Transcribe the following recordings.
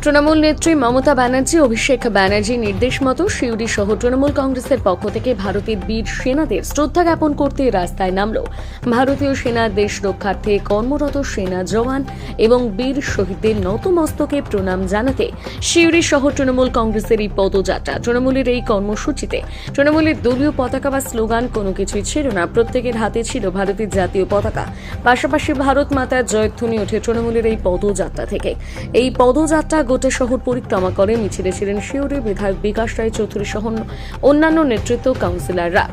তৃণমূল নেত্রী মমতা ব্যানার্জি অভিষেক ব্যানার্জি নির্দেশ মতো সিউড়ি সহ তৃণমূল কংগ্রেসের পক্ষ থেকে ভারতের বীর সেনাদের শ্রদ্ধা জ্ঞাপন করতে রাস্তায় নামল ভারতীয় সেনা। দেশ রক্ষার্থে কর্মরত সেনা জওয়ান এবং বীর শহীদদের নতমস্তকে প্রণাম জানাতে সিউড়ি সহ তৃণমূল কংগ্রেসের এই পদযাত্রা। তৃণমূলের এই কর্মসূচিতে তৃণমূলের দলীয় পতাকা বা স্লোগান কোনো কিছুই ছিল না, প্রত্যেকের হাতে ছিল ভারতের জাতীয় পতাকা। পাশাপাশি ভারত মাতার জয়ধ্বনি ওঠে তৃণমূলের এই পদযাত্রা থেকে। এই পদযাত্রা গোটা শহর পরিক্রমা করে। মিছিলে ছিলেন সিউড়ির বিধায়ক বিকাশ রায় চৌধুরী সহ অন্যান্য নেতৃত্ব কাউন্সিলররা।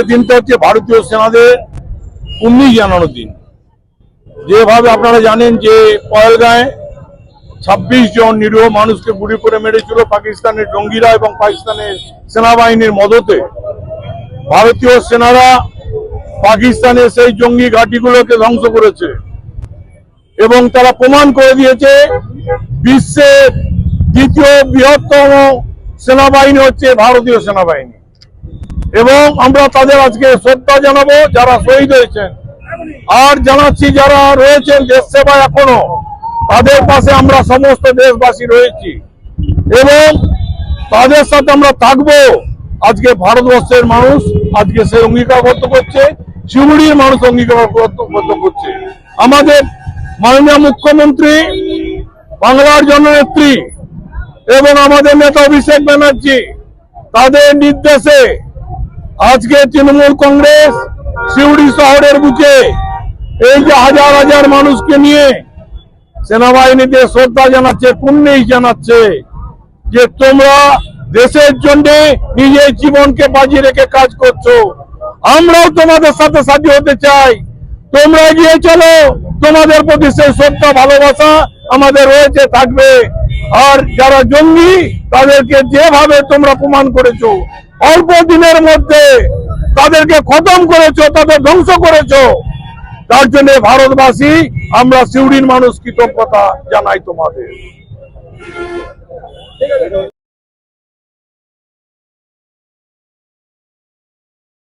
দিনটা হচ্ছে ভারতীয় সেনাদের 19 জানানোর দিন। যেভাবে আপনারা জানেন যে পহেলগাঁয়ে 26 জন নিরীহ মানুষকে গুলি করে মেরেছিল পাকিস্তানের জঙ্গিরা এবং পাকিস্তানের সেনাবাহিনীর মদতে। ভারতীয় সেনারা পাকিস্তানের সেই জঙ্গি ঘাঁটিগুলোকে ধ্বংস করেছে এবং তারা প্রমাণ করে দিয়েছে বিশ্বের দ্বিতীয় বৃহত্তম সেনাবাহিনী হচ্ছে ভারতীয় সেনাবাহিনী। এবং আমরা তাদের আজকে শ্রদ্ধা জানাবো যারা শহীদ হয়েছেন, আর জানাচ্ছি যারা রয়েছেন দেশ সেবায় এখনো, তাদের পাশে আমরা সমস্ত দেশবাসী রয়েছি এবং তাদের সাথে আমরা থাকবো। আজকে ভারতবর্ষের মানুষ আজকে সে অঙ্গীকারবদ্ধ করছে, শিউড়ির মানুষ অঙ্গীকারবদ্ধ করছে। আমাদের মাননীয় মুখ্যমন্ত্রী, বাংলার জননেত্রী এবং আমাদের নেতা অভিষেক ব্যানার্জি, তাদের নির্দেশে আজকে তৃণমূল কংগ্রেস সিউড়ি শহরের বুকে এই যে হাজার হাজার মানুষকে নিয়ে সেনাবাহিনীতে শ্রদ্ধা জানাচ্ছে, কুর্নিশ জানাচ্ছে যে তোমরা দেশের জন্য নিজের জীবনকে বাজি রেখে কাজ করছো। আমরাও তোমাদের সাথে সাথী হতে চাই। তোমরা এগিয়ে চলো, তোমাদের প্রতি সেই শ্রদ্ধা ভালোবাসা আমাদের রয়েছে, থাকবে। আর যারা জঙ্গি তাদেরকে যেভাবে তোমরা প্রমাণ করেছো, অল্প দিনের মধ্যে তাদেরকে খতম করেছো, তাদের ধ্বংস করেছো, তার জন্য ভারতবাসী আমরা সিউড়ির মানুষ কৃতজ্ঞতা জানাই তোমাদের।